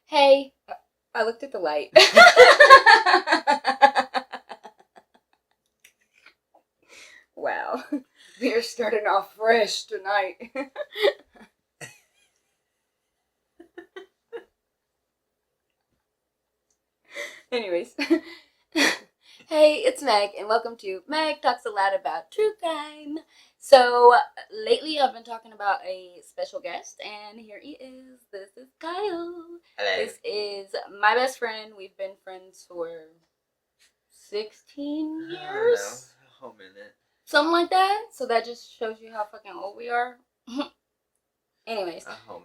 Hey, I looked at the light. Wow, we are starting off fresh tonight. Anyways, hey, it's Meg, and welcome to Meg Talks a Lot About True Crime. So, lately I've been talking about a special guest, and here he is. This is Kyle. Hello. This is my best friend. We've been friends for 16 years? I don't know. A whole minute. Something like that. So that just shows you how fucking old we are. Anyways. A whole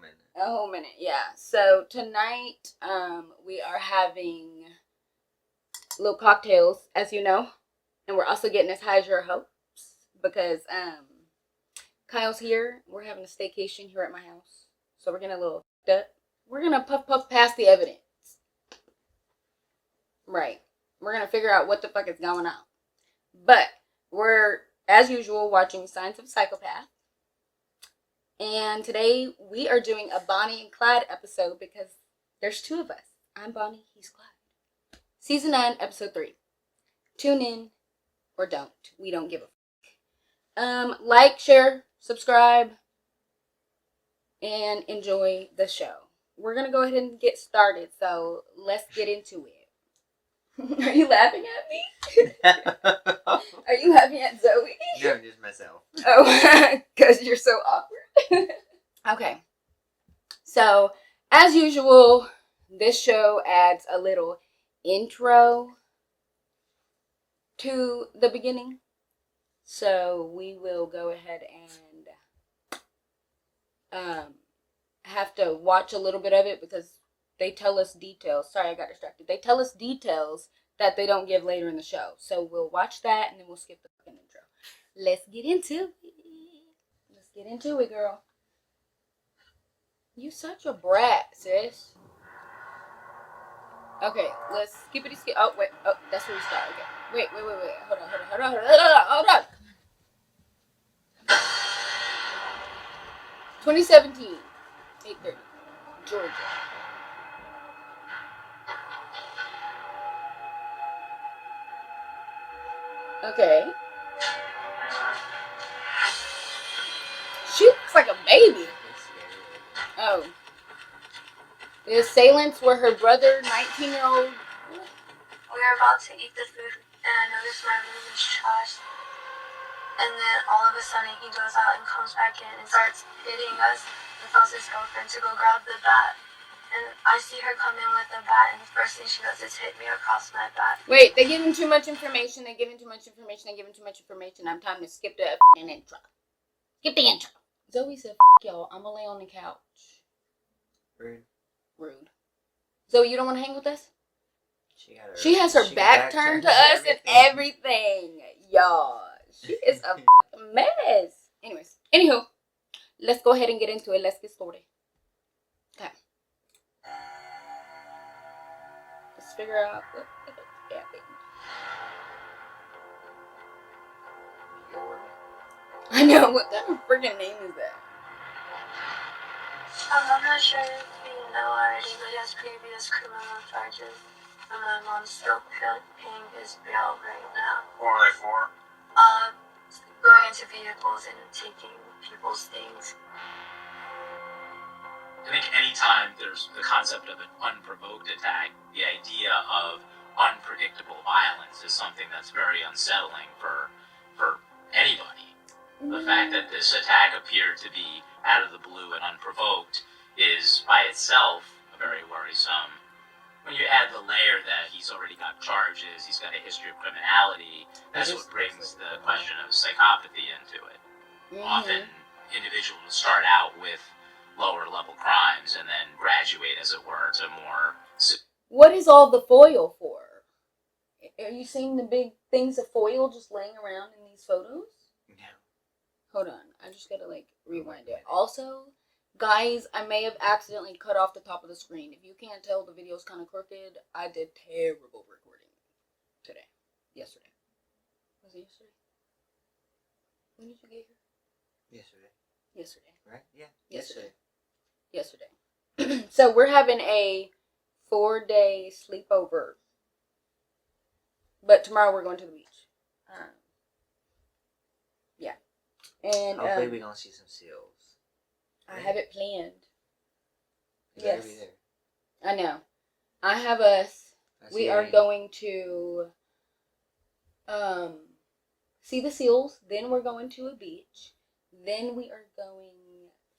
minute, yeah. So tonight, we are having little cocktails, as you know. And we're also getting as high as your hopes. Because, Kyle's here. We're having a staycation here at my house. So we're getting a little up. We're going to puff past the evidence. Right. We're going to figure out what the fuck is going on. But we're, as usual, watching Signs of Psychopath. And today we are doing a Bonnie and Clyde episode because there's two of us. I'm Bonnie, he's Clyde. Season 9, episode 3. Tune in or don't. We don't give a fuck. Like, share, subscribe, and enjoy the show. We're going to go ahead and get started, so let's get into it. Are you laughing at me? Are you laughing at Zoe? No, just myself. Oh, because you're so awkward. Okay. So, as usual, this show adds a little intro to the beginning. So, we will go ahead and have to watch a little bit of it because they tell us details. Sorry, I got distracted. They tell us details that they don't give later in the show. So we'll watch that and then we'll skip the fucking intro. Let's get into it, girl. You such a brat, sis. Okay, let's skip. Oh, wait. Oh, that's where we start. Okay. Wait. Hold on. 2017, 8:30, Georgia. Okay. She looks like a baby. Oh. The assailants were her brother, 19-year-old. We were about to eat the food, and I noticed my room is trashed. And then all of a sudden, he goes out and comes back in and starts hitting us and tells his girlfriend to go grab the bat. And I see her come in with the bat, and the first thing she does is hit me across my back. Wait, they're giving too much information. I'm time to skip the f***ing intro. Skip the intro. Zoe said, f*** y'all, I'm gonna lay on the couch. Rude. Zoe, you don't want to hang with us? She has her back turned to us and everything. Y'all, she is a mess. Anyways, anywho, let's go ahead and get into it. Let's get started. Okay. Let's figure out what happened. I know, what kind of freaking name is that? I'm not sure if you know already, but he has previous criminal charges. And my mom's still paying his bail right now. What are they for? Going into vehicles and taking people's things. I think anytime there's the concept of an unprovoked attack, the idea of unpredictable violence is something that's very unsettling for anybody. The fact that this attack appeared to be out of the blue and unprovoked is by itself very worrisome. When you add the layer that he's already got charges, he's got a history of criminality, that's what brings the question of psychopathy into it. Mm-hmm. Often, individuals start out with lower level crimes and then graduate, as it were, to more... What is all the foil for? Are you seeing the big things of foil just laying around in these photos? No. Hold on, I just gotta rewind it. Also, guys, I may have accidentally cut off the top of the screen. If you can't tell, the video's kind of crooked. I did terrible recording yesterday. Was it yesterday? When did you get here? Yesterday. Right? Yeah. Yesterday. So we're having a 4-day sleepover. But tomorrow we're going to the beach. Yeah. And hopefully we gonna see some seals. I have it planned. You better Yes. be there. I know. I have us. We are going to see the seals. Then we're going to a beach. Then we are going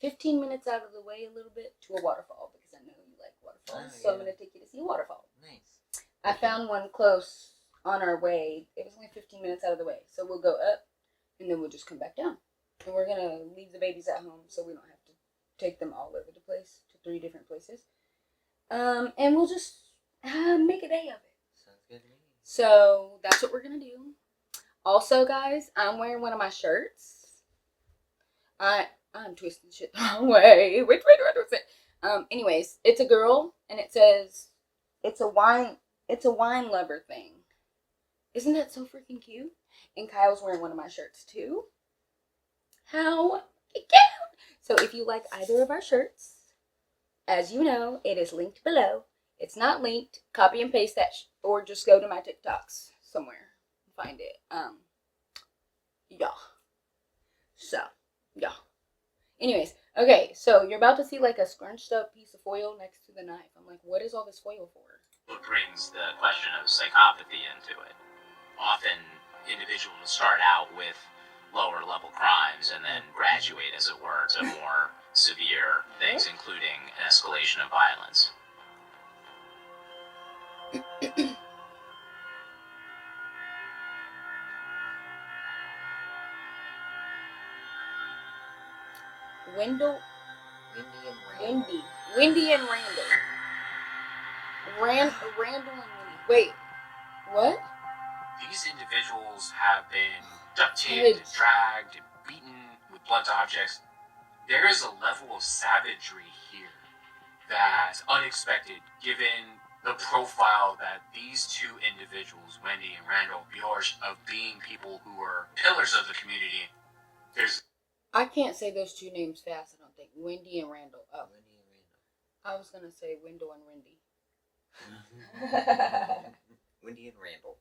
15 minutes out of the way a little bit to a waterfall because I know you like waterfalls. So I'm going to take you to see a waterfall. Nice. I found one close on our way. It was only 15 minutes out of the way. So we'll go up and then we'll just come back down. And we're going to leave the babies at home so we don't have to take them all over the place to 3 different places. And we'll just make a day of it. Sounds good to me. So that's what we're going to do. Also, guys, I'm wearing one of my shirts. I'm twisting shit the wrong way. Wait. Anyways, it's a girl, and it says, it's a wine lover thing. Isn't that so freaking cute? And Kyle's wearing one of my shirts, too. How cute! So if you like either of our shirts, as you know, it is linked below. It's not linked. Copy and paste that, or just go to my TikToks somewhere and find it. Yeah. So, yeah. Anyways, okay, so you're about to see like a scrunched up piece of foil next to the knife. I'm like, what is all this foil for? What brings the question of psychopathy into it? Often individuals start out with lower level crimes and then graduate, as it were, to more severe things, including an escalation of violence. Wendy and Randall. Randall and Wendy. Wait, what? These individuals have been abducted, dragged, and beaten with blunt objects. There is a level of savagery here that's unexpected, given the profile that these 2 individuals, Wendy and Randall Bjorsch, of being people who were pillars of the community. I can't say those 2 names fast, I don't think. Wendy and Randall. Oh. Wendy and Randall. I was going to say Wendell and Wendy. Wendy and Randall.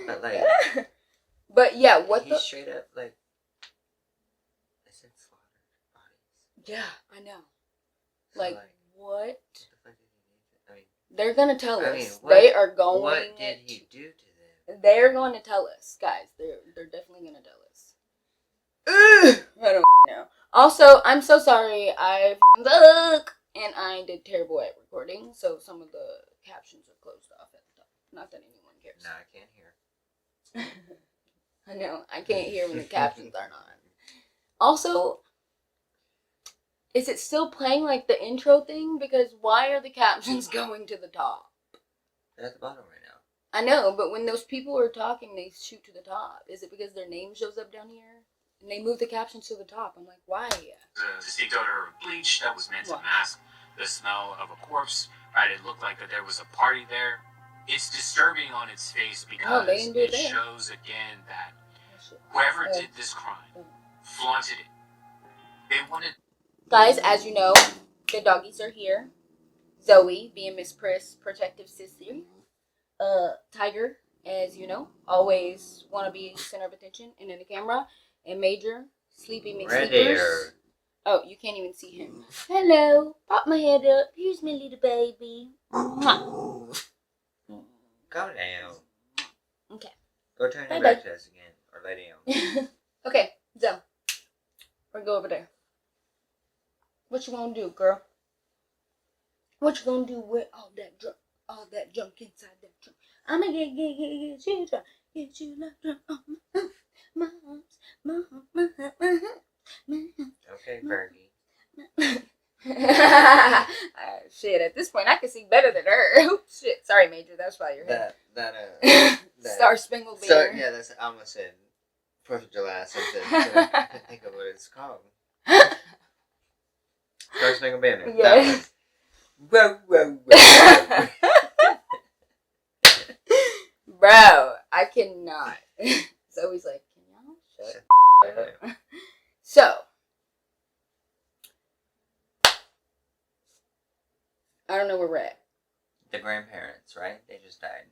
But like, but yeah, what he's straight up like, I said slaughtered bodies. Yeah, I know. Like what? What the fuck did he do? I mean, they're gonna tell us. Mean, They are going. What did he do to them? They're going to tell us, guys. They're definitely gonna tell us. I don't know. Also, I'm so sorry. I suck, and I did terrible at recording, so some of the captions are closed off at the top. Not that anyone cares. No, I can't hear. I know. I can't hear when the captions aren't on. Also, is it still playing like the intro thing? Because why are the captions going to the top? They're at the bottom right now. I know, but when those people are talking, they shoot to the top. Is it because their name shows up down here? And they move the captions to the top. I'm like, why? The distinct odor of bleach that was meant to mask the smell of a corpse. Right? It looked like that there was a party there. It's disturbing on its face because it shows again that whoever did this crime flaunted it. They wanted. Guys, as you know, the doggies are here. Zoe, being Miss Priss, protective sister. Tiger, as you know, always want to be center of attention and in the camera. And Major, Sleepy McSleepers. Oh, you can't even see him. Hello, pop my head up. Here's my little baby. Calm down. Okay. Go turn your back to us again, or lay down. Okay, Zoe. Or go over there. What you gonna do, girl? What you gonna do with all that junk inside that trunk? I'ma get you drunk, get you drunk on my arms, Okay, Fergie. Shit, at this point I can sing better than her. Oops, shit. Sorry, Major, that's why you're here. That Star Spangled Banner. So, yeah, that's, I almost said 4th of July something. I couldn't think of what it's called. Star Spangled Banner. Yes. Whoa, whoa, whoa. Bro, I cannot. Zoe's like, can y'all shut up? So, I don't know where we're at. The grandparents, right? They just died.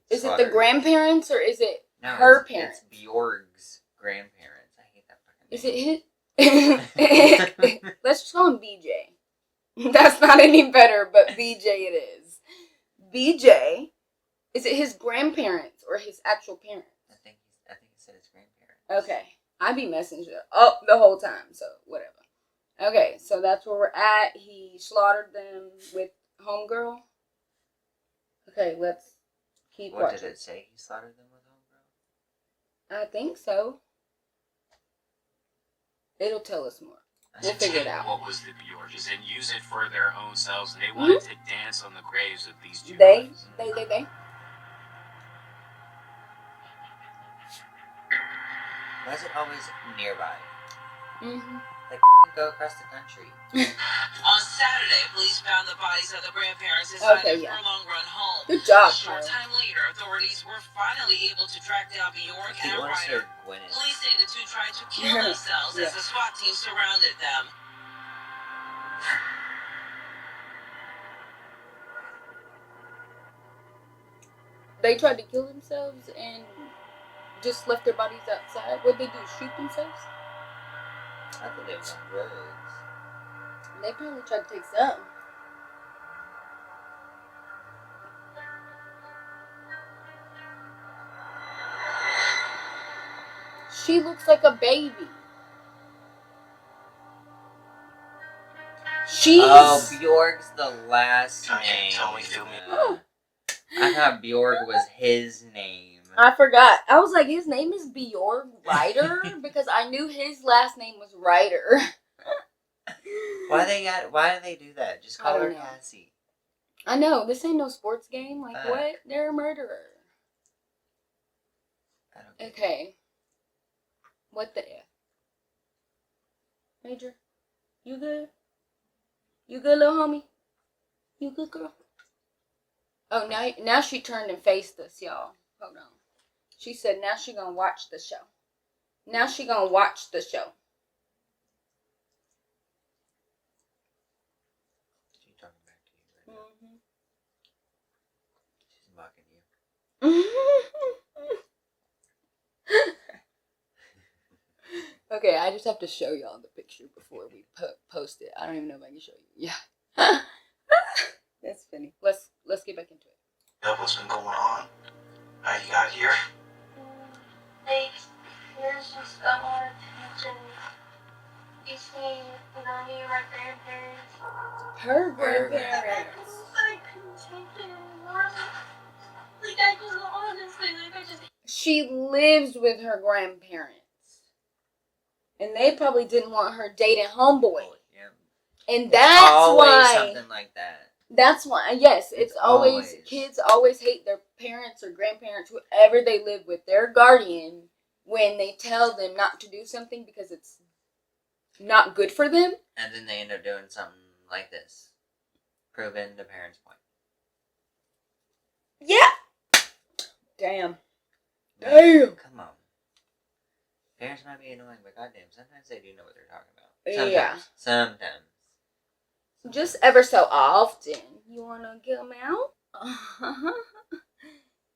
Is it the grandparents or is it No, her parents? It's Bjorg's grandparents. I hate that fucking Is name. it his? Let's just call him BJ. That's not any better, but BJ it is. BJ, is it his grandparents or his actual parents? I think it said his grandparents. Okay. I be messing shit up the whole time, so whatever. Okay, so that's where we're at. He slaughtered them with homegirl. Okay, let's keep What watching. did it say? He slaughtered them with homegirl? I think so. It'll tell us more. We'll figure it out. What was the Bjorges and use it for their own selves. They wanted to dance on the graves of these two guys. They. Why is it always nearby? Mm-hmm. Like, go across the country. On Saturday, police found the bodies of the grandparents inside their Furlong Run home. Good job, A short time later, authorities were finally able to track down Bjork and Ryder. Police say the two tried to kill themselves as the SWAT team surrounded them. They tried to kill themselves and just left their bodies outside. What'd they do? Shoot themselves? I thought they was on drugs. They probably tried to take some. She looks like a baby. She's... Oh, Bjork's the last name. Oh. I thought Bjork was his name. I forgot. I was like, his name is Bjork Ryder? Because I knew his last name was Ryder. Why do they do that? Just call her Cassie. I know. This ain't no sports game. Like, what? They're a murderer. I don't get Okay. What the F? Major? You good? You good, little homie? You good, girl? Oh, now she turned and faced us, y'all. Hold on. She said now she gonna watch the show. Now she gonna watch the show. She's talking back to you right now. She's mocking you. Okay, I just have to show y'all the picture before we post it. I don't even know if I can show you. Yeah. That's funny. Let's get back into it. What's been going on? How you got here? Like, there's just a lot of tension between me and my grandparents. Her grandparents. I couldn't take it anymore. Like, I just honestly, I just... She lives with her grandparents. And they probably didn't want her dating homeboy. Yeah. And that's always why something like that. That's why, yes, it's always kids always hate their parents or grandparents, whoever they live with, their guardian, when they tell them not to do something because it's not good for them. And then they end up doing something like this. Proving the parents' point. Yeah. Damn. Come on. Parents might be annoying, but goddamn, sometimes they do know what they're talking about. Sometimes. Just ever so often. You want to get them out?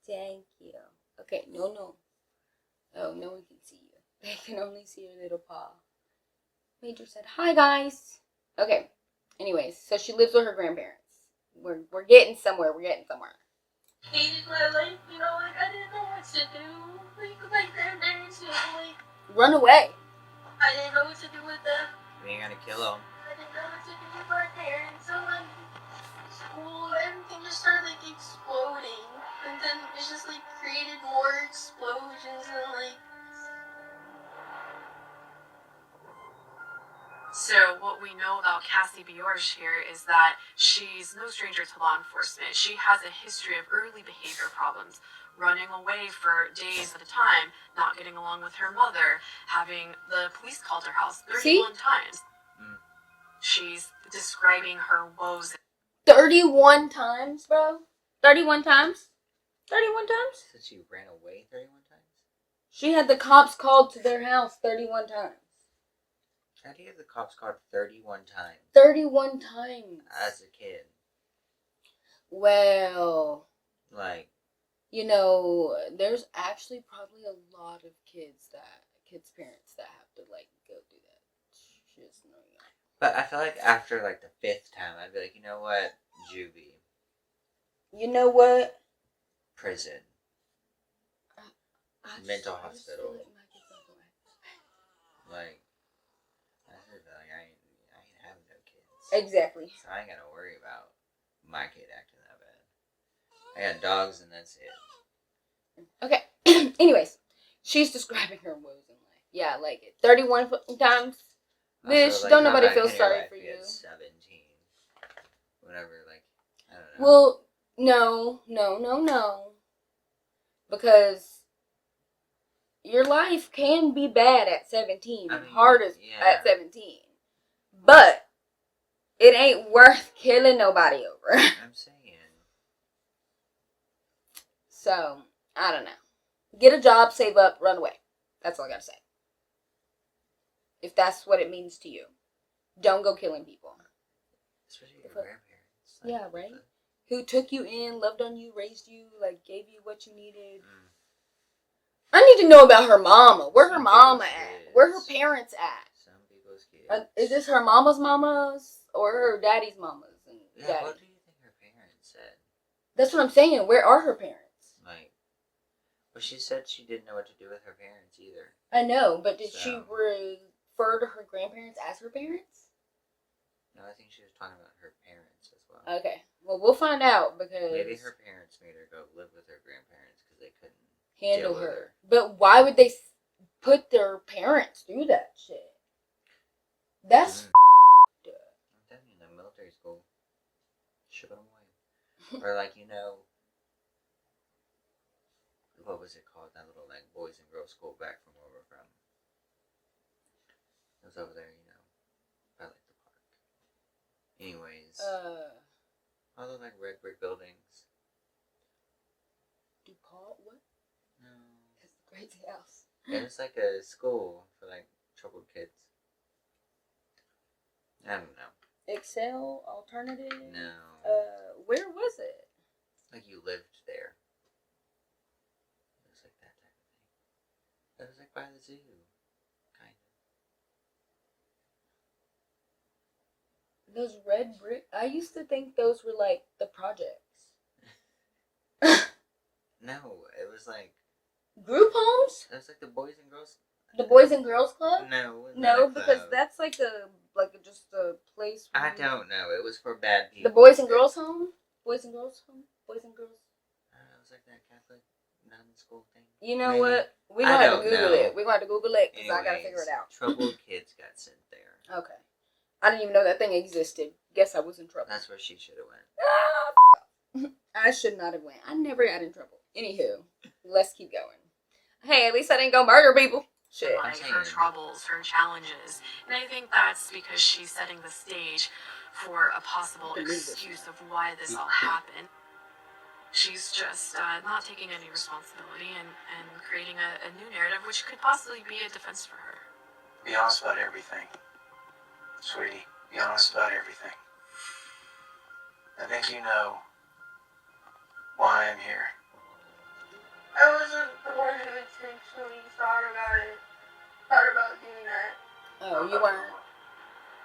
Thank you. Okay, no. Oh, no one can see you. They can only see your little paw. Major said, hi, guys. Okay. Anyways, so she lives with her grandparents. We're getting somewhere. Hated my life, you know, like, I didn't know what to do. Like, my grandparents, you know, like... Run away. I didn't know what to do with them. We ain't gonna kill them. I didn't know what to do with my parents. So, like, school, everything just started, like, exploding. And then it just, like, created more explosions and, like... So what we know about Cassie Bjork here is that she's no stranger to law enforcement. She has a history of early behavior problems, running away for days at a time, not getting along with her mother, having the police called her house 31 times. She's describing her woes. 31 times, bro? 31 times? 31 times? Said she ran away 31 times? She had the cops called to their house 31 times. How do you have the cops called 31 times? 31 times. As a kid. Well, Like, you know, there's actually probably a lot of kids' parents that have to like go through that. Just know you. but I feel like after like the 5th time, I'd be like, you know what, juvie, You know what? prison, mental hospital. Like, I just feel like I ain't having no kids. Exactly. So I ain't gotta worry about my kid acting that bad. I got dogs and that's it. Okay. Anyways, she's describing her woes in life. Yeah, like it. 31 times. Bitch, Also, like, don't how nobody bad feel can your sorry life for be you. at 17. Whatever, like, I don't know. Well, no. Because your life can be bad at 17 and hard as at 17. But it ain't worth killing nobody over. I'm saying. So, I don't know. Get a job, save up, run away. That's all I gotta say. If that's what it means to you. Don't go killing people. Especially your grandparents. Like, Yeah, right? Who took you in, loved on you, raised you, like, gave you what you needed. I need to know about her mama. Where her mama at? Where her parents at? Some people's kids. Is this her mama's or her daddy's mamas? And Yeah, daddy? what do you think her parents said? That's what I'm saying. Where are her parents? Like, well, she said she didn't know what to do with her parents either. I know, but did she refer to her grandparents as her parents? No, I think she was talking about her parents as well. Okay. Well, we'll find out because... Maybe her parents made her go live with her grandparents because they couldn't handle deal with her. But why would they put their parents through that shit? That's I'm telling you, the military school, ship them away. Or like, you know, what was it called? That little like boys and girls school back from where we're from. It was over there, you know, by like the park. Anyways, all those like red brick buildings. DuPont? What? No. That's the crazy house. It was like a school for like troubled kids. I don't know. Excel alternative? No. Where was it? Like you lived there. It was like that type of thing. It was like by the zoo, kind of. Those red brick. I used to think those were like the projects. No, it was like group homes. It was like the Boys and Girls. The Boys and Girls Club. No, because that's like just a place. I don't know. It was for bad people. The Boys and Girls Home. Boys and Girls Home. Boys and Girls. It was like that Catholic nun school thing. You know what? We're going to have to Google it. We're going to Google it because I got to figure it out. Troubled kids got sent there. Okay. I didn't even know that thing existed. Guess I was in trouble. That's where she should have went. I should not have went. I never got in trouble. Anywho, let's keep going. Hey, at least I didn't go murder people. Shit. Like her troubles, her challenges. And I think that's because she's setting the stage for a possible excuse of why this all happened. She's just not taking any responsibility and creating a new narrative which could possibly be a defense for her. Be honest about everything. Sweetie, be honest about everything. I think you know why I'm here. I wasn't the one who intentionally thought about doing that. Oh, you weren't?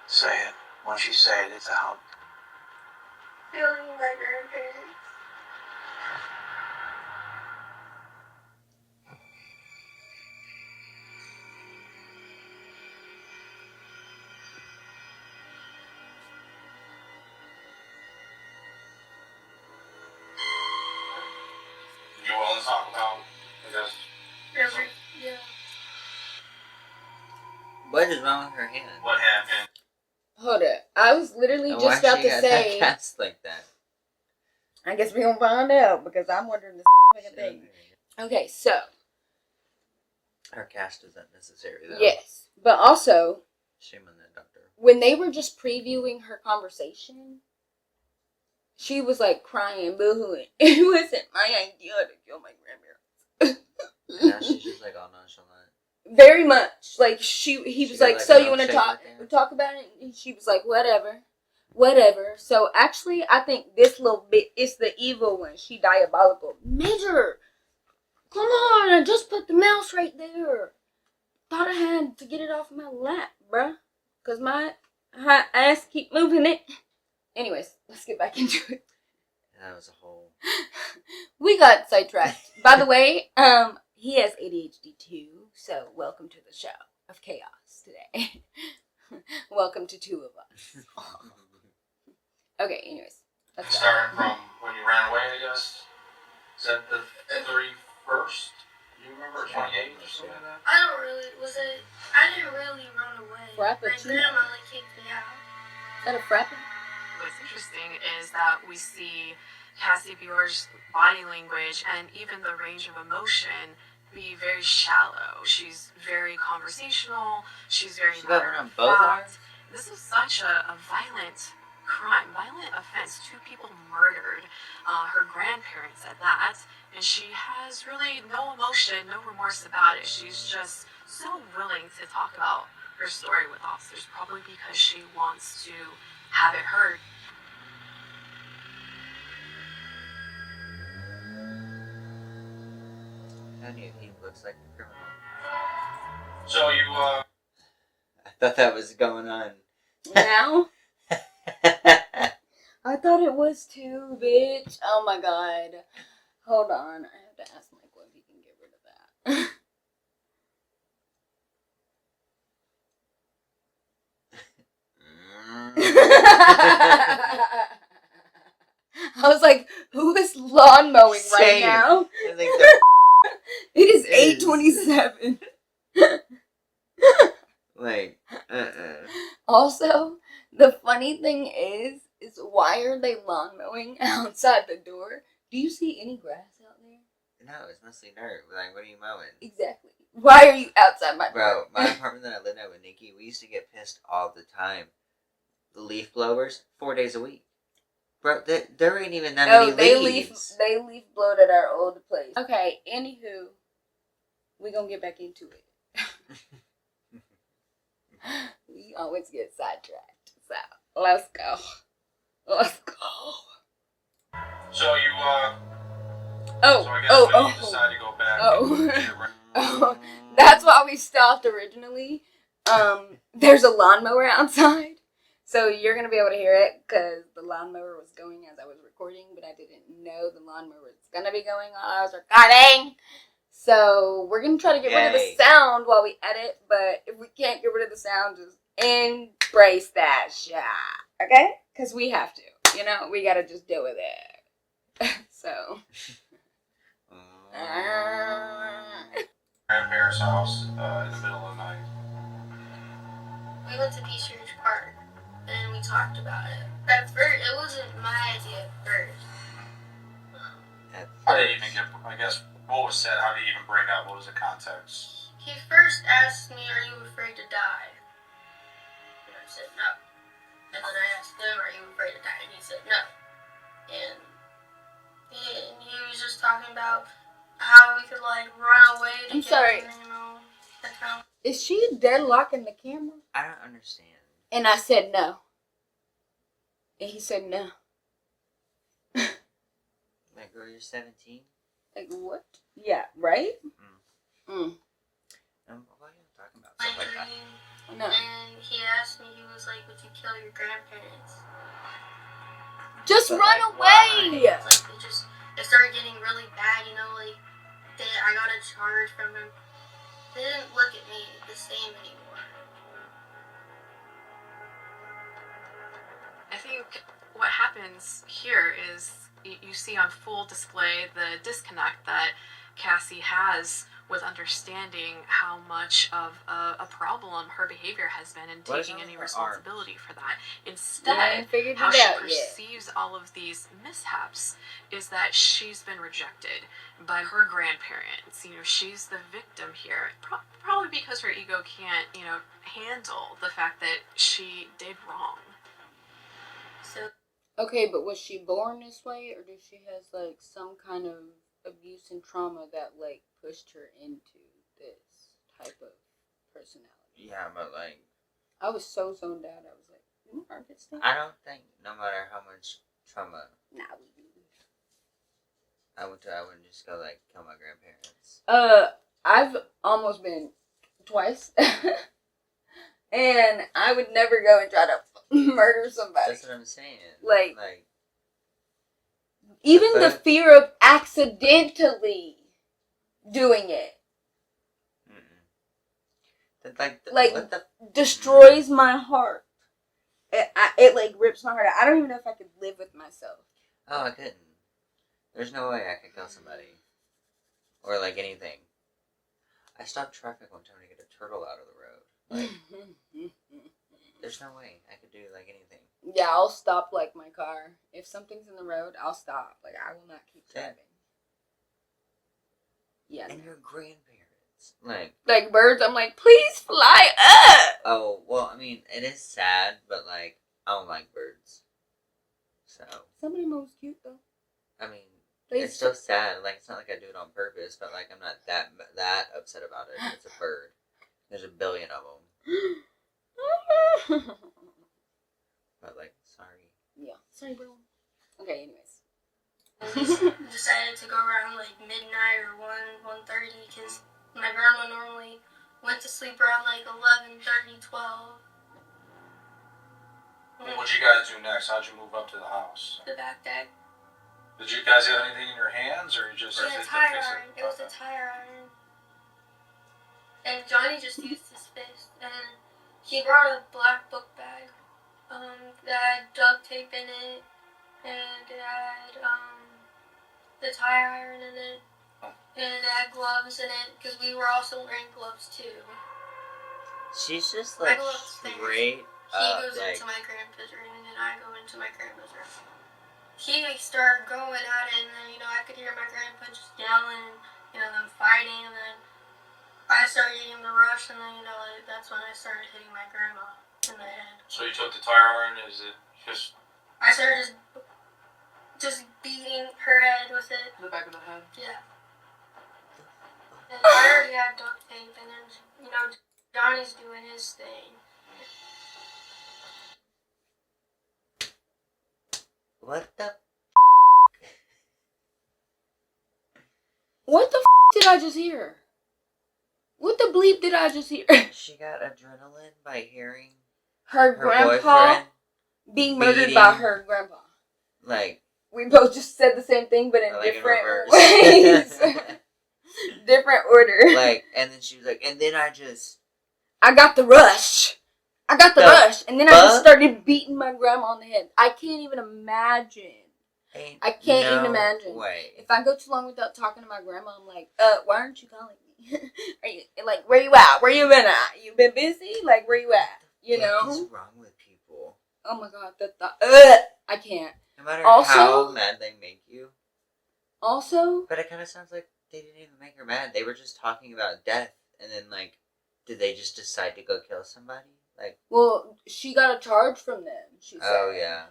Say it. Once you say it, it's out. Killing my grandparents. You want to talk about this? Yeah. What is wrong with her hand? What happened? Hold up. I was literally just about to say. That cast like that? I guess we're going to find out because I'm wondering the fucking thing. Okay, so. Her cast is unnecessary though. Yes. But also. Shame on that doctor. When they were just previewing her conversation, she was like crying, boo-hooing. It wasn't my idea to kill my grandparents. And now she's just like all nonchalant. Very much. Like he was like, so you want to talk about it? And she was like, whatever. whatever. So actually, I think this little bit is the evil one. She diabolical. Major, come on! I just put the mouse right there. Thought I had to get it off my lap, bruh. Cause my hot ass keep moving it. Anyways, let's get back into it. That was a whole... We got sidetracked. By the way, he has ADHD too, so welcome to the show of chaos today. Welcome to two of us. Okay, anyways. Let's go. Starting from when you ran away, I guess. Is that the 31st? You remember 28th or something like that? I didn't really run away. My Frappuccino. grandma kicked me out. Is that a frappe? What's interesting is that we see Cassie Bjork's body language and even the range of emotion be very shallow. She's very conversational. She's very matter of fact. This is such a violent crime, violent offense. 2 people murdered, her grandparents at that, and she has really no emotion, no remorse about it. She's just so willing to talk about her story with officers, probably because she wants to have it heard. How do you think he looks like a criminal? So you, I thought that was going on. Now? I thought it was too, bitch. Oh my god. Hold on. I have to ask Michael if he can get rid of that. I was like, who is lawn mowing right now? I think the It is 8:27. like, Also, the funny thing is why are they lawn mowing outside the door? Do you see any grass out there? No, it's mostly dirt. Like, what are you mowing? Exactly. Why are you outside my door? Bro, my apartment that I lived at with Nikki, we used to get pissed all the time. The leaf blowers, 4 days a week. Bro, there ain't even that many leaves. They leaf blowed at our old place. Okay, anywho, we gonna get back into it. We always get sidetracked. So, let's go. Let's go. so you, Oh, so I guess when you decide to go back. Oh, that's why we stopped originally. There's a lawnmower outside. So you're going to be able to hear it because the lawnmower was going as I was recording, but I didn't know the lawnmower was going to be going while I was recording. So we're going to try to get rid of the sound while we edit, but if we can't get rid of the sound, just embrace that shit. Okay? Because we have to. You know, we got to just deal with it. So. Grandparents' house in the middle of the night. We went to Beach Ridge Park, and we talked about it. At first, it wasn't my idea at first. How did you even get, I guess, what was said? How did you even bring up? What was the context? He first asked me, "Are you afraid to die?" And I said no. And then I asked him, "Are you afraid to die?" And he said no. And he was just talking about how we could like run away to I'm get sorry. to, the town. Is she deadlocking the camera? I don't understand. And I said no. And he said no. Like, girl, you're 17? Like, what? Yeah, right? Why are you talking about stuff like that? No. And he asked me, he was like, "Would you kill your grandparents?" Just But, run like, away! Like, it started getting really bad, like, I got a charge from him. They didn't look at me the same anymore. I think what happens here is you see on full display the disconnect that Cassie has with understanding how much of a problem her behavior has been and What is taking wrong any with her responsibility for that. Yeah, I Instead, figured how it she out yet. perceives all of these mishaps is that she's been rejected by her grandparents. She's the victim here. Probably because her ego can't, handle the fact that she did wrong. So, Okay, but was she born this way, or did she has, like, some kind of abuse and trauma that, like, pushed her into this type of personality? Yeah, but, like... I was so zoned out, I was like, I don't think no matter how much trauma Nah, we do. I wouldn't just go like kill my grandparents. I've almost been twice. And I would never go and try to murder somebody. That's what I'm saying. Like even the fear of accidentally doing it. What the destroys my heart. It like rips my heart out. I don't even know if I could live with myself. Oh, I couldn't. There's no way I could kill somebody. Or like anything. I stopped traffic one time to get a turtle out of the road. Like, there's no way I could do like anything. Yeah, I'll stop like my car. If something's in the road, I'll stop. Like, I will not keep driving. Yeah. And your grandparents. Like birds, I'm like, please fly up! Oh, well, I mean, it is sad, but like, I don't like birds. So. Some of them are cute though. I mean, it's still sad. Like, it's not like I do it on purpose, but like, I'm not that upset about it. It's a bird. There's a billion of them. But like, sorry. Yeah, sorry, bro. Okay, anyways. We decided to go around like midnight or 1:30 because my grandma normally went to sleep around like 11:30, 12. What'd you guys do next? How'd you move up to the house? The back deck. Did you guys have anything in your hands, or you just? It was a tire iron. It was a tire iron. And Johnny just used his fist, and he brought a black book bag that had duct tape in it, and it had the tire iron in it, and it had gloves in it, because we were also wearing gloves too. She's just like straight He goes into my grandpa's room, and then I go into my grandpa's room. He started going at it, and then, I could hear my grandpa just yelling, them fighting, and then I started getting the rush, and then, that's when I started hitting my grandma in the head. So you took the tire iron, is it just... I started just beating her head with it. The back of the head? Yeah. And I already had duct tape, and then, Johnny's doing his thing. What the? What the did I just hear? What the bleep did I just hear? She got adrenaline by hearing her grandpa being murdered by her grandpa. Like, we both just said the same thing, but in like different in ways. Different order. Like, and then she was like, and then I got the rush. Rush. And then I just started beating my grandma on the head. I can't even imagine. I can't even imagine. Way. If I go too long without talking to my grandma, I'm like, why aren't you calling me? Are you like, where you at? Where you been at? You been busy? Like, where you at? What is wrong with people? Oh my god, I can't. No matter how mad they make you. Also, but it kind of sounds like they didn't even make her mad. They were just talking about death, and then like, did they just decide to go kill somebody? Like, well, she got a charge from them. She said. Oh yeah.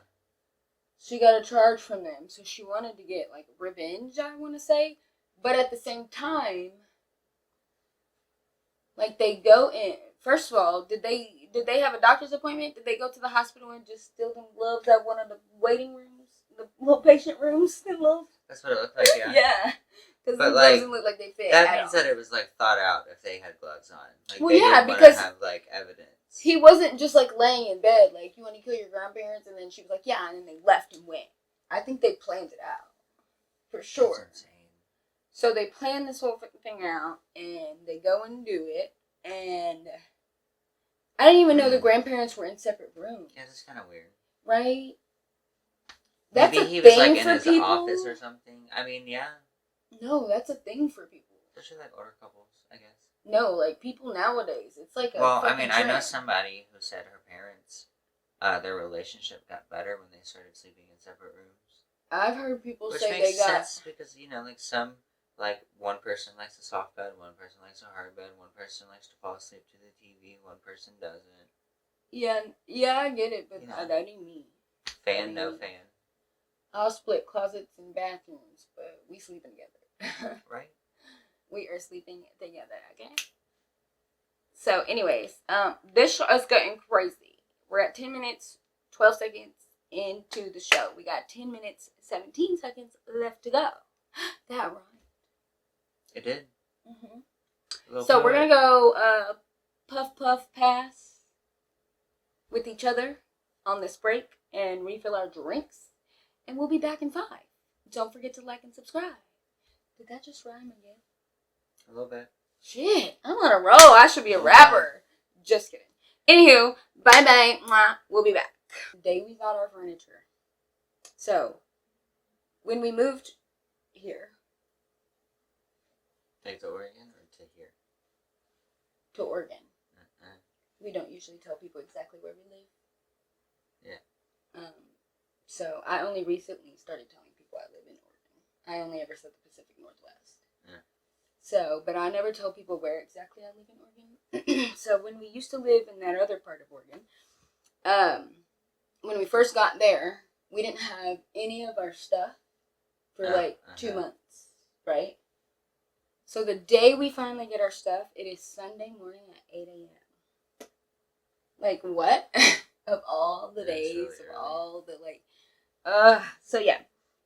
She got a charge from them, so she wanted to get like revenge. I want to say, but at the same time, like they go in. First of all, did they have a doctor's appointment? Did they go to the hospital and just steal them gloves at one of the waiting rooms, the little patient rooms? That's what it looked like. Yeah. Yeah. Because the gloves didn't look like they fit. That means that it was like thought out if they had gloves on. Like, well, they yeah, didn't because have like evidence. He wasn't just like laying in bed, like, you want to kill your grandparents, and then she was like, yeah, and then they left and went. I think they planned it out. For sure. That's insane. So they plan this whole thing out, and they go and do it, and I didn't even know the grandparents were in separate rooms. Yeah, that's kind of weird. Right? That's Maybe a he was thing like in for his people. office or something. I mean, yeah. No, that's a thing for people. Especially like older couples, I guess. No, like people nowadays, it's like a well, I mean, trend. I know somebody who said her parents, their relationship got better when they started sleeping in separate rooms. I've heard people Which say makes they got sense because like one person likes a soft bed, one person likes a hard bed, one person likes to fall asleep to the TV, one person doesn't. Yeah, I get it, but that ain't me. Fan, no fan. I'll split closets and bathrooms, but we sleeping together. Right. We are sleeping together, okay? So, anyways, this show is getting crazy. We're at 10 minutes 12 seconds into the show. We got 10 minutes, 17 seconds left to go. That rhymed. It did. Mm-hmm. So we're going to go puff, puff, pass with each other on this break and refill our drinks. And we'll be back in 5. Don't forget to like and subscribe. Did that just rhyme again? A little bit. Shit, I'm on a roll. I should be a rapper. Just kidding. Anywho, bye-bye. Mwah. We'll be back. The day we got our furniture. So, when we moved here. Like to Oregon or to here? To Oregon. We don't usually tell people exactly where we live. Yeah. So, I only recently started telling people I live in Oregon. I only ever said the Pacific Northwest. Yeah. So, but I never tell people where exactly I live in Oregon. So, when we used to live in that other part of Oregon, when we first got there, we didn't have any of our stuff for 2 months, right? So the day we finally get our stuff, it is Sunday morning at 8 a.m. Like, what? Of all the days, really of all the, so yeah,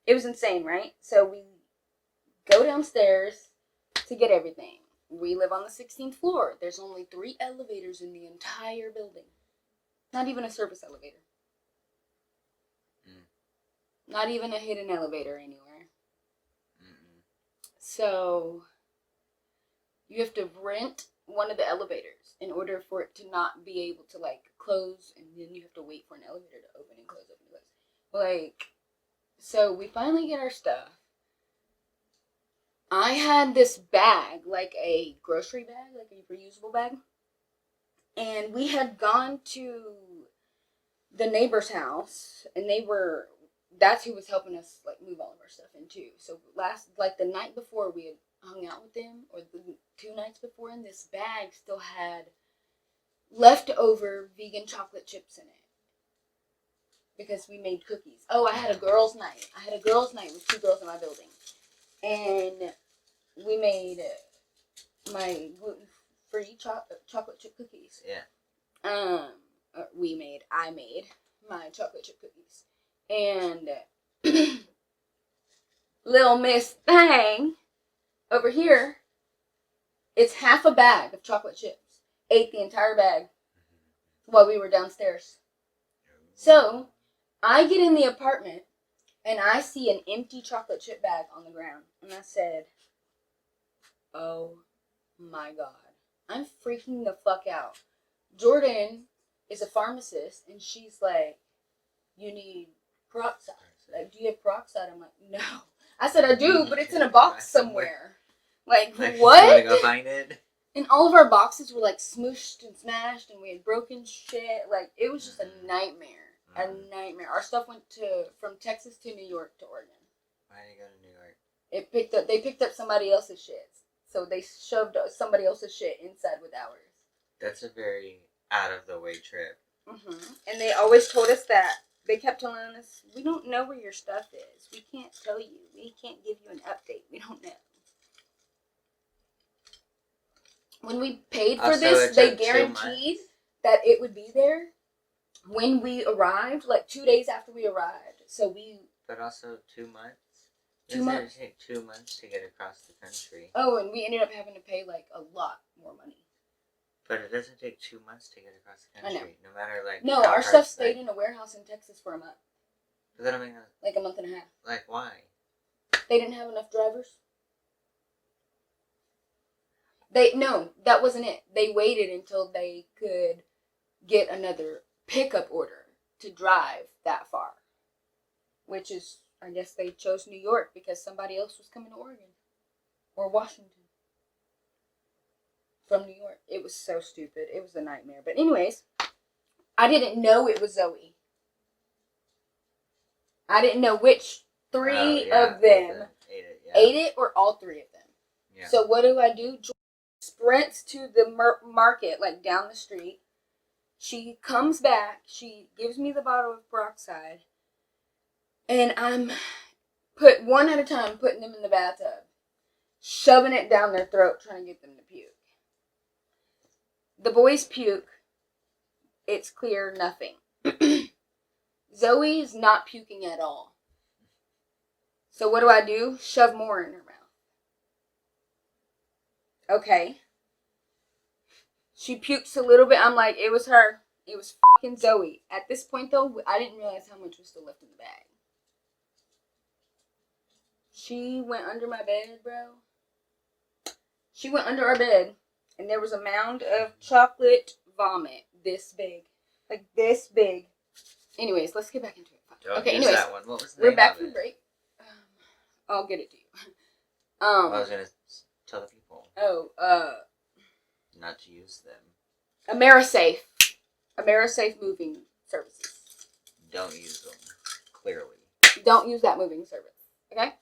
it was insane, right? So we go downstairs to get everything. We live on the 16th floor. There's only 3 elevators in the entire building. Not even a service elevator. Not even a hidden elevator anywhere. So, you have to rent one of the elevators in order for it to not be able to, close, and then you have to wait for an elevator to open and close, open and close. So we finally get our stuff. I had this bag, like a grocery bag, like a reusable bag, and we had gone to the neighbor's house, and that's who was helping us, move all of our stuff in, too. So, the night before we had hung out with them, or the 2 nights before, and this bag still had leftover vegan chocolate chips in it. Because we made cookies. Oh, I had a girls' night. With 2 girls in my building. And we made my gluten-free chocolate chip cookies. Yeah. I made my chocolate chip cookies. And little Miss Thang over here, it's half a bag of chocolate chips. Ate the entire bag while we were downstairs. So, I get in the apartment and I see an empty chocolate chip bag on the ground. And I said, oh my God, I'm freaking the fuck out. Jordan is a pharmacist and she's like, you need peroxide. Do you have peroxide? I'm like, no. I said, I do, but it's in a box somewhere. What? You want to go find it? And all of our boxes were smooshed and smashed, and we had broken shit. It was just a nightmare. A nightmare. Our stuff went from Texas to New York to Oregon. Why did you go to New York? They picked up somebody else's shit. So they shoved somebody else's shit inside with ours. That's a very out of the way trip. And they always told us that. They kept telling us, we don't know where your stuff is. We can't tell you. We can't give you an update. We don't know. When we paid for this, they guaranteed that it would be there when we arrived, 2 days after we arrived. But also 2 months? 2 months. It take 2 months to get across the country. Oh, and we ended up having to pay, a lot more money. But it doesn't take 2 months to get across the country. I know. No matter, No, our stuff stayed in a warehouse in Texas for a month. But that don't make a month and a half. Why? They didn't have enough drivers. No, that wasn't it. They waited until they could get another pickup order to drive that far. Which is, I guess they chose New York because somebody else was coming to Oregon. Or Washington. From New York. It was so stupid. It was a nightmare. But anyways, I didn't know it was Zoe. I didn't know which 3 of them ate it or all 3 of them. Yeah. So what do? Sprints to the market, down the street. She comes back. She gives me the bottle of peroxide. And I'm put one at a time, putting them in the bathtub. Shoving it down their throat, trying to get them to puke. The boys puke. It's clear, nothing. Zoe is not puking at all. So what do? Shove more in her mouth. Okay. She pukes a little bit. I'm like, it was her. It was fucking Zoe. At this point, though, I didn't realize how much was still left in the bag. She went under my bed, bro. She went under our bed, and there was a mound of chocolate vomit this big. Like this big. Anyways, let's get back into it. Okay, anyways, that one. What was the we're name back of from it? break. I'll get it to you. I was going to tell the people. Not to use them. Amerisafe moving services. Don't use them. Clearly. Don't use that moving service. Okay?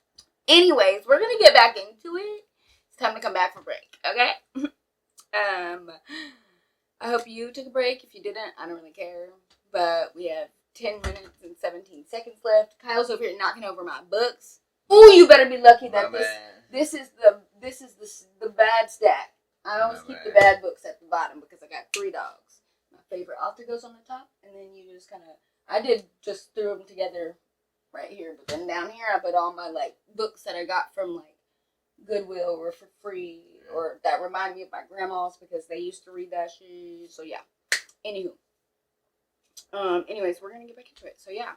Anyways, we're going to get back into it. It's time to come back from break. Okay? I hope you took a break. If you didn't, I don't really care. But we have 10 minutes and 17 seconds left. Kyle's over here knocking over my books. Oh, you better be lucky that this is the bad stack. I always keep the bad books at the bottom because I got 3 dogs. My favorite author goes on the top, and then you just kind of, I did just threw them together right here, but then down here I put all my like books that I got from like Goodwill or for free or that remind me of my grandma's because they used to read that shit. So yeah. Anywho. Anyways, we're gonna get back into it. So yeah.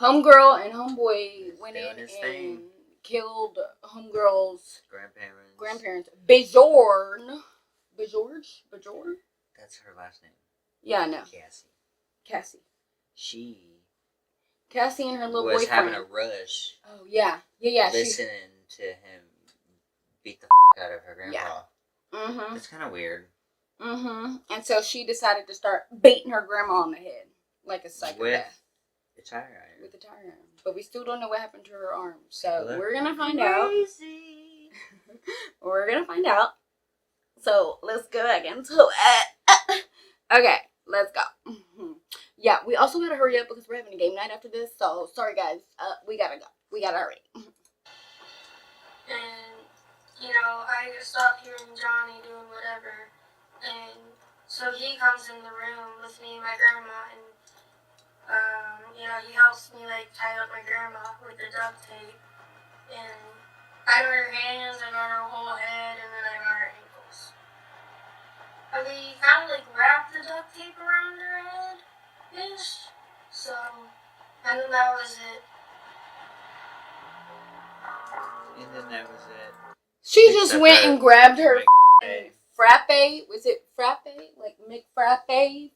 Homegirl and homeboy went in and killed homegirl's grandparents. Bajorn. That's her last name. Yeah, I know. Cassie. Cassie and her little was boyfriend. having a rush. Oh, yeah. Yeah. Listening to him beat the out of her grandpa. Yeah. Mm-hmm. It's kind of weird. Mm-hmm. And so she decided to start beating her grandma on the head. Like a psychopath. With a tire iron. But we still don't know what happened to her arm. So we're going to find out. We're going to find out. So let's go back into it. Okay, let's go. Yeah, we also gotta hurry up because we're having a game night after this. So sorry guys, we gotta go. We gotta hurry. And I stopped hearing Johnny doing whatever, and so he comes in the room with me and my grandma, and he helps me like tie up my grandma with the duct tape, and I got her hands, I got her whole head, and then I got her ankles. And we kind of like wrapped the duct tape around her head. So, and then that was it. She just went and grabbed her frappe. Was it frappe? Like McFrappe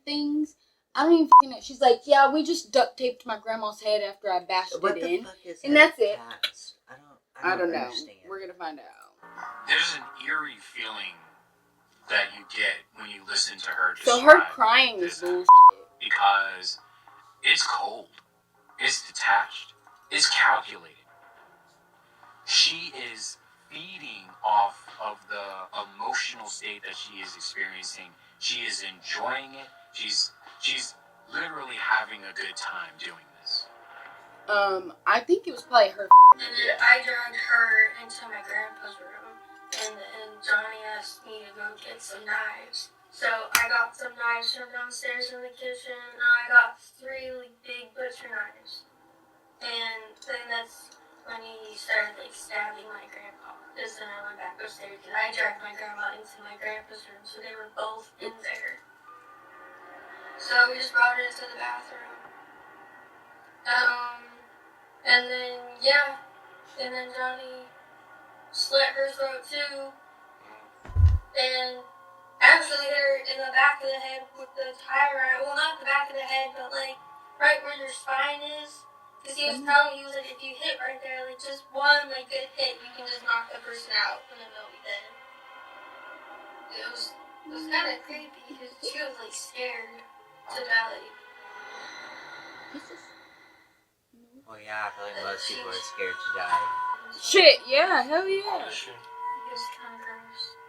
things? I don't even fucking know. She's like, yeah, we just duct taped my grandma's head after I bashed it in. And that's it. I don't know. Understand. We're gonna find out. There's an eerie feeling that you get when you listen to her describe. So her crying is bullshit. Because it's cold, it's detached, it's calculated. She is feeding off of the emotional state that she is experiencing. She is enjoying it. She's literally having a good time doing this. I think it was probably her. And then I dragged her into my grandpa's room, and Johnny asked me to go get some knives. So I got some knives from downstairs in the kitchen, and I got 3 big butcher knives. And then that's when he started stabbing my grandpa. Because then I went back upstairs, because I dragged my grandma into my grandpa's room, so they were both in there. So we just brought her into the bathroom. And then Johnny slit her throat too. And actually hit her in the back of the head with the tire iron. Well, not the back of the head, but right where your spine is. Because he was telling me, he was like, if you hit right there, just one good hit, you can just knock the person out and then they'll be dead. It was kind of creepy because she was scared to die. Well, yeah, I feel like most people are scared to die. Shit, yeah, hell yeah. It was kind of gross.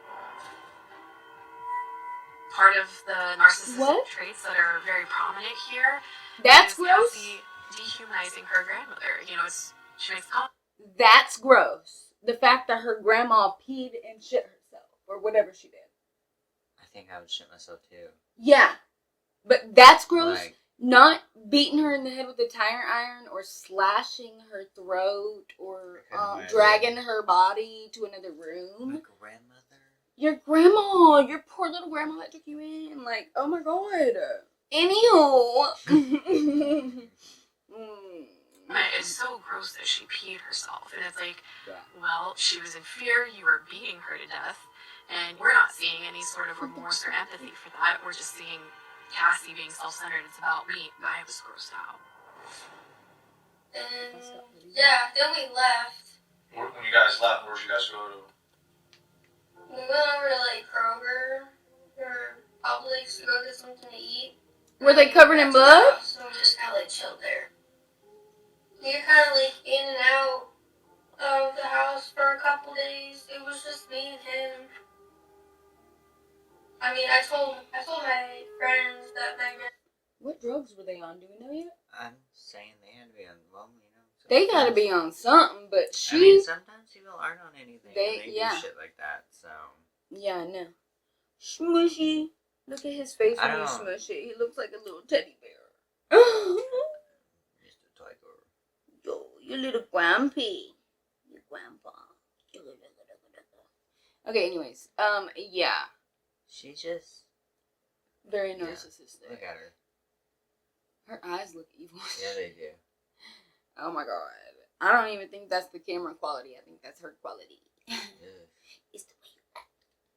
Part of the narcissistic traits that are very prominent here. That's is gross. Cassie dehumanizing her grandmother. She makes comments. That's gross. The fact that her grandma peed and shit herself or whatever she did. I think I would shit myself too. Yeah, but that's gross. not beating her in the head with a tire iron or slashing her throat or dragging her body to another room. My grandmother. Your grandma, your poor little grandma that took you in. Like, oh my god. Anywho. It's so gross that she peed herself, and it's like, well, she was in fear, you were beating her to death, and we're not seeing any sort of remorse or empathy for that. We're just seeing Cassie being self-centered. It's about me. I was grossed out. And yeah, then we left. When you guys left, where'd you guys go to? We went over to like Kroger or Publix to go get something to eat. Were they covered in blood? So we just kind of like chilled there. We were kind of like in and out of the house for a couple days. It was just me and him. I mean, I told my friends that Megan. What drugs were they on? Do we know yet? I'm saying they had to be on, well, you know. They gotta be on something, but she... I mean, sometimes people aren't on anything. They do shit like that, so... Yeah, I know. Smushy. Look at his face when you smush it. He looks like a little teddy bear. Mr. Tiger. Yo, you little grampy. Your grandpa. Okay, anyways. Yeah. She's just... Very narcissistic. Look at her. Her eyes look evil. Yeah, they do. Oh my god. I don't even think that's the camera quality. I think that's her quality. It's the way you act.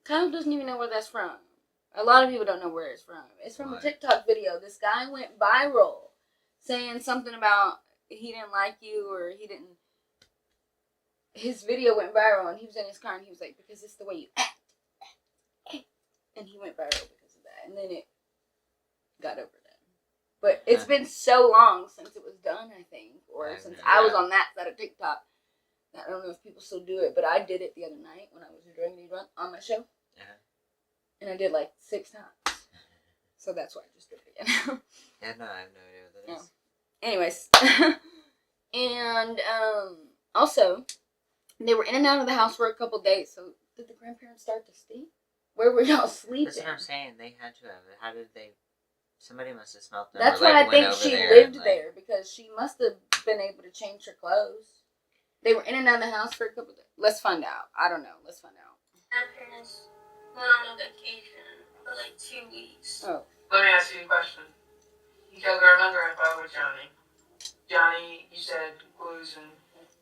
Kyle doesn't even know where that's from. A lot of people don't know where it's from. It's from a TikTok video. This guy went viral saying something about he didn't like you or he didn't... His video went viral and he was in his car and he was like, because it's the way you act. And he went viral because of that. And then it got over that. But it's been so long since it was done, I think. Or since I was on that side of TikTok. I don't know if people still do it, but I did it the other night when I was doing drunk on my show. And I did like 6 times. So that's why I just did it again. Yeah, no, I have no idea what that is. Anyways. And also, they were in and out of the house for a couple days. So did the grandparents start to stink? Where were y'all sleeping? That's what I'm saying. They had to have it. How did they... Somebody must have smelt them. That's or, like, why I think she lived there. Because she must have been able to change her clothes. They were in and out of the house for a couple days. Let's find out. I don't know. Let's find out. Grandparents went on a vacation for like 2 weeks. Oh. Let me ask you a question. You killed Grandma and Grandpa with Johnny. Johnny, you said, glues and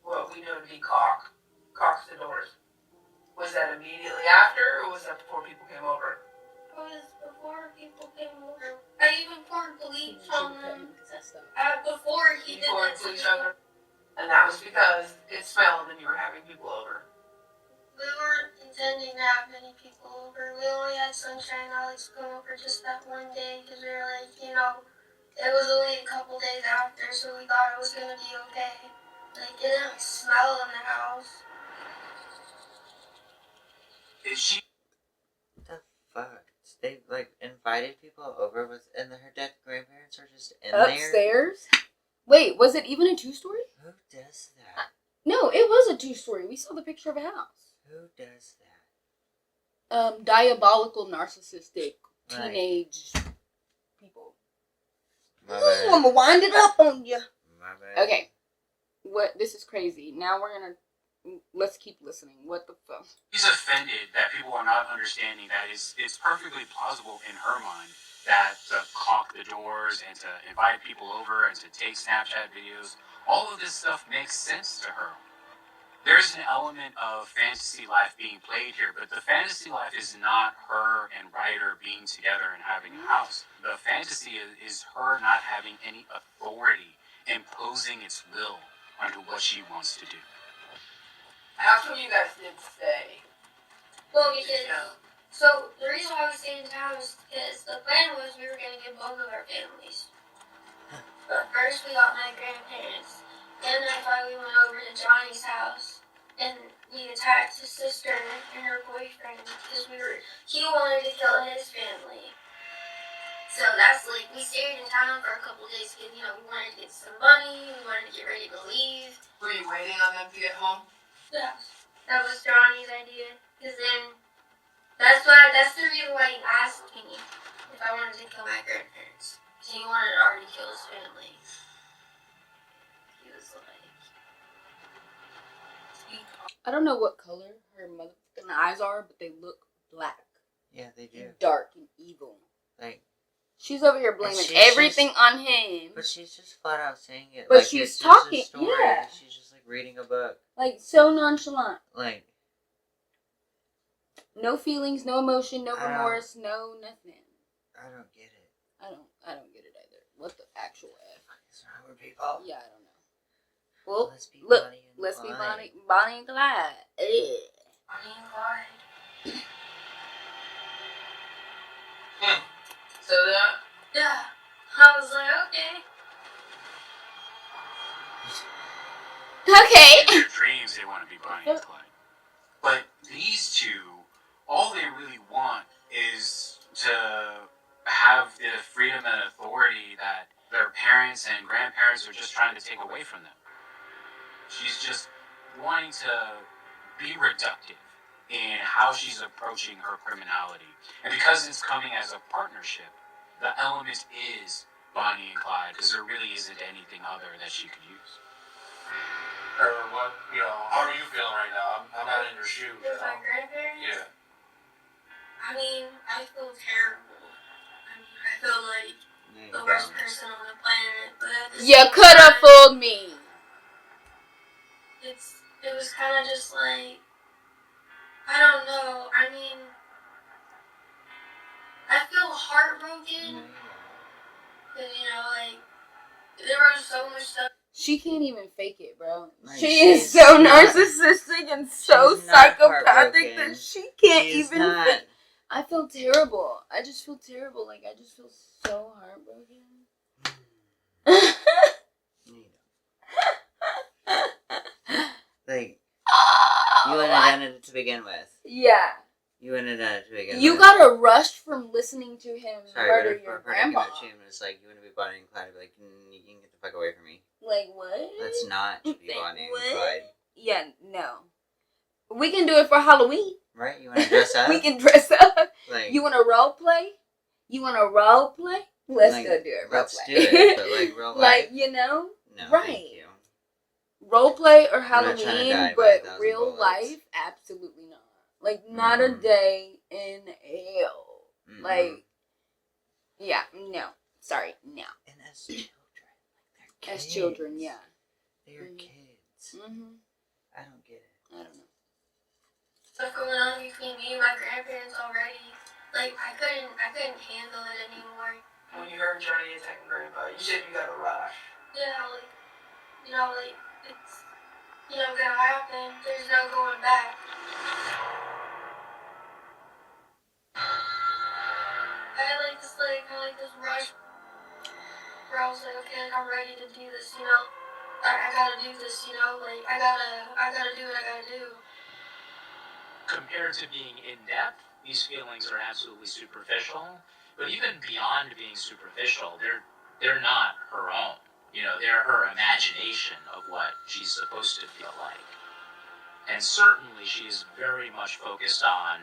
what we know to be caulks the doors. Was that immediately after, or was that before people came over? It was before people came over. I even poured bleach on them. Before he did that to me. And that was because it smelled and you were having people over. We weren't intending to have many people over. We only had Sunshine and Alex come over just that one day because we were like, you know, it was only a couple days after, so we thought it was going to be okay. Like, it didn't smell in the house. Is she... What the fuck? They, like, invited people over with, and her dead grandparents are just in Upstairs? Wait, was it even a 2-story? Who does that? No, it was a 2-story. We saw the picture of a house. Who does that? Diabolical, narcissistic, teenage people. I'm gonna wind it up on you. My bad. Okay. This is crazy. Now we're gonna... Let's keep listening. What the fuck? She's offended that people are not understanding that it's perfectly plausible in her mind that to caulk the doors and to invite people over and to take Snapchat videos, all of this stuff makes sense to her. There's an element of fantasy life being played here, but the fantasy life is not her and Ryder being together and having a house. The fantasy is her not having any authority imposing its will onto what she wants to do. How come you guys didn't stay? Well, because... So, the reason why we stayed in town is because the plan was we were going to get both of our families. But first we got my grandparents. Then that's why we went over to Johnny's house. And we attacked his sister and her boyfriend because he wanted to kill his family. So that's like, we stayed in town for a couple days because, you know, we wanted to get some money, we wanted to get ready to leave. Were you waiting on them to get home? Yeah, that was Johnny's idea. Because then, that's the reason why he asked me if I wanted to kill my grandparents. He he wanted to already kill his family. He was like, I don't know what color her motherfucking eyes are, but they look black. Yeah, they do. And dark and evil. Like, she's over here blaming she's everything just- on him. but she's just flat out saying it. But like, she's it's talking- just a story. yeah. She's just like reading a book. Like, so nonchalant. Like, No feelings, no emotion, no I don't- remorse, no nothing. I don't get it. I don't get it either. What the actual F? What's wrong with people? Yeah, I don't know. Well, Let's be look, Bonnie and let's be Clyde. Bonnie and Clyde. Ugh. Bonnie and Clyde. So that Yeah. I was like, okay. Okay. In their dreams, they want to be Bonnie and Clyde. But these two, all they really want is to have the freedom and authority that their parents and grandparents are just trying to take away from them. She's just wanting to be reductive in how she's approaching her criminality. And because it's coming as a partnership, the element is Bonnie and Clyde, because there really isn't anything other that she could use. Or what, how are you feeling right now? I'm not in your shoes. With my grandparents? Yeah. I mean, I feel terrible. I mean, I feel like There you the go. worst person on the planet. But at the You same could have time, fooled me. it was kind of just like, I don't know. I mean, I feel heartbroken. Because, like, there was so much stuff. She can't even fake it, bro. Like, She is she's so not- narcissistic and so she's not psychopathic heartbroken. that she can't She's even not. fake. I feel terrible. I just feel terrible. Like, I just feel so heartbroken. Like, you wouldn't have done it to begin with. Yeah. You wouldn't have done it to begin with. You got a rush from listening to him Sorry, murder but if your we're breaking grandma. up to him, it's like, you want to be Bonnie and Clyde, I'd be like, you can get the fuck away from me. Like, what? Let's not be Like, Bonnie what? and Clyde. Yeah, no. We can do it for Halloween. Right? You want to dress up? We can dress up. Like, You want to role play? Let's like, go do it. Role let's play. do it, but like real life? Like, no, Thank right. you. role play or not trying to Halloween, die by but 1,000 real bullets. life, absolutely not. Like, not a Mhm. day in hell. Mm-mm. Like, yeah, no. Sorry, no. And as children, like, they're As kids. children, yeah. They're Mhm. kids. Mm-hmm. I don't get it. I don't know. Stuff going on between me and my grandparents already. Like, I couldn't handle it anymore. when you heard Johnny attacking Grandpa, you said you got a rush. Yeah, like, it's, gonna happen. There's no going back. I had this rush where I was like, okay, I'm ready to do this, I gotta do this, like, I gotta do what I gotta do. Compared to being in depth, these feelings are absolutely superficial. But even beyond being superficial, they're not her own. They're her imagination of what she's supposed to feel like. And certainly she's very much focused on,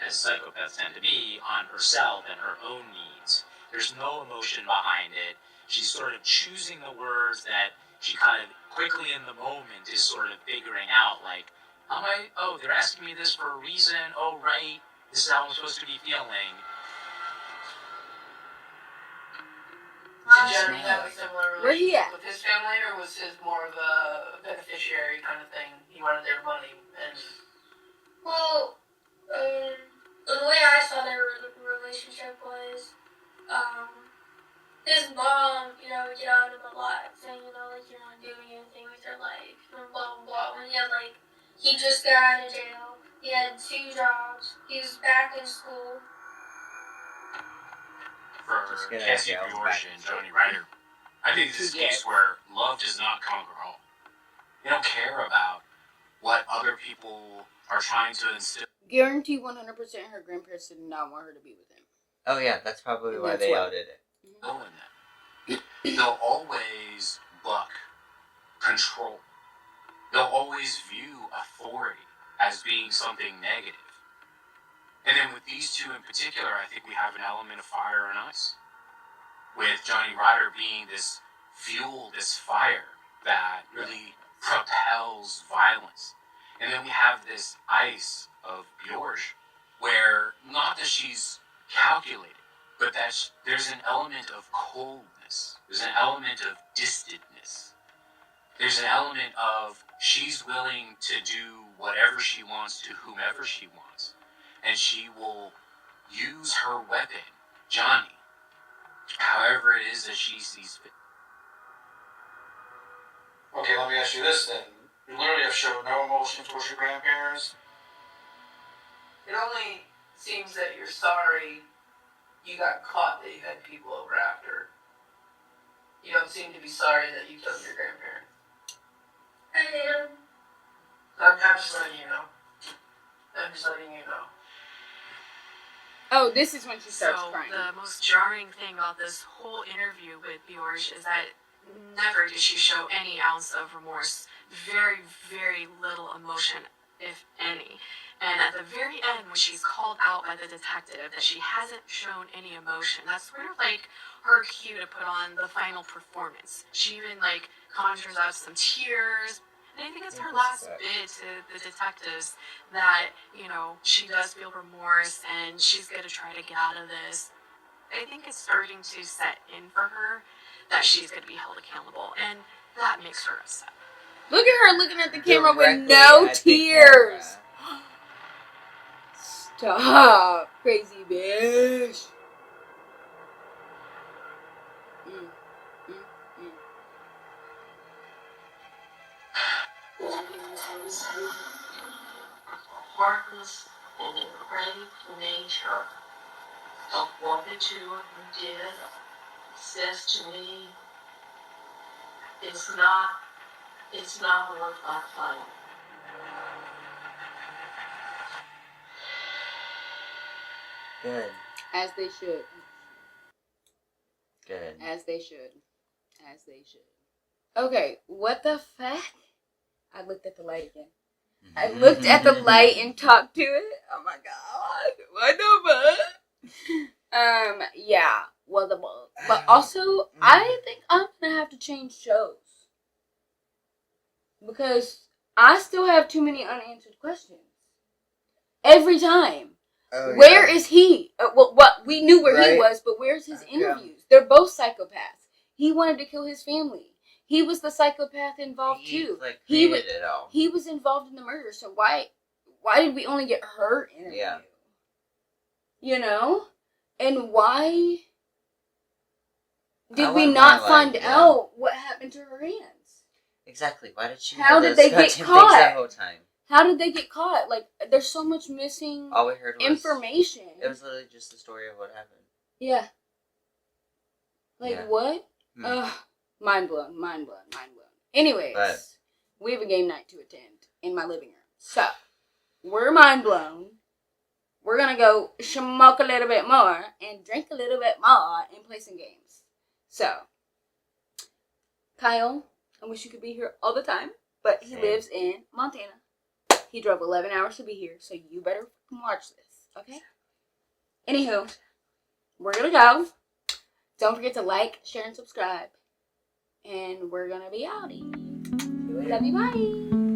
as psychopaths tend to be, on herself and her own needs. There's no emotion behind it. She's sort of choosing the words that she kind of quickly in the moment is sort of figuring out, like, they're asking me this for a reason. Oh, right. This is how I'm supposed to be feeling. Did Johnny have a similar Where he relationship at? with his family, or was his more of a beneficiary kind of thing? He wanted their money, and Well, the way I saw their relationship was, his mom, would get on him a lot, saying, like, you're not doing anything with your life, and blah, blah, blah. When he just got out of jail, he had 2 jobs, he was back in school. For Just get out of Cassie jail, Bjork back and to Johnny Ryder, I think this is a case where love does not conquer all. They don't care about what other people are trying to instill Guarantee 100% her grandparents did not want her to be with him. Oh yeah, that's probably And why that's they why. all did it. in them. They'll always buck control. They'll always view authority as being something negative. And then with these two in particular, I think we have an element of fire and ice. with Johnny Ryder being this fuel, this fire that really propels violence. And then we have this ice of Bjorg, where not that she's calculated, but that there's an element of coldness. There's an element of distantness. There's an element of she's willing to do whatever she wants to whomever she wants. And she will use her weapon, Johnny, however it is that she sees fit. Okay, let me ask you this then. You literally have shown no emotion towards your grandparents. It only seems that you're sorry you got caught, that you had people over after. You don't seem to be sorry that you killed your grandparents. I am. I'm just letting you know. I'm just letting you know. Oh, this is when she starts So crying. the most jarring thing about this whole interview with Bjorg is that never did she show any ounce of remorse. Very, very little emotion, if any. And at the very end, when she's called out by the detective that she hasn't shown any emotion, that's sort of like her cue to put on the final performance. She even like conjures up some tears. And I think it's her last bid to the detectives that, you know, she does feel remorse and she's going to try to get out of this. I think it's starting to set in for her that she's going to be held accountable, and that makes her upset. Look at her looking at the camera Directly with no at the tears. camera. Stop, crazy bitch. Heartless and depraved nature of what the two of them did says to me it's not worth our fight. Good. As they should. Good. As they should. As they should. Okay, what the fuck? I looked at the light again. I looked at the light and talked to it. Oh my god. What the fuck? Yeah. What the fuck? But also, I think I'm gonna have to change shows. Because I still have too many unanswered questions. Every time. Oh, Where is he? Well, what we knew where he Right. was, but where's his interviews? They're both psychopaths. He wanted to kill his family. He was the psychopath involved too. Like, He created it all. He was involved in the murder. So why did we only get her interview? Yeah. You know, and why did I we want not my, find like, out what happened to her hands? Exactly. Why did she How have did those they get goddamn caught? things that whole time? How did they get caught? Like, there's so much missing All we heard was information. It was literally just the story of what happened. Yeah. Like, Yeah. what? Ugh. Mind blown, mind blown, mind blown. Anyways, But- we have a game night to attend in my living room. So, we're mind blown. We're going to go smoke a little bit more and drink a little bit more and play some games. So, Kyle, I wish you could be here all the time, but he Same. lives in Montana. He drove 11 hours to be here, so you better watch this, okay? Anywho, we're going to go. Don't forget to like, share, and subscribe. And we're going to be outie. Love you, bye.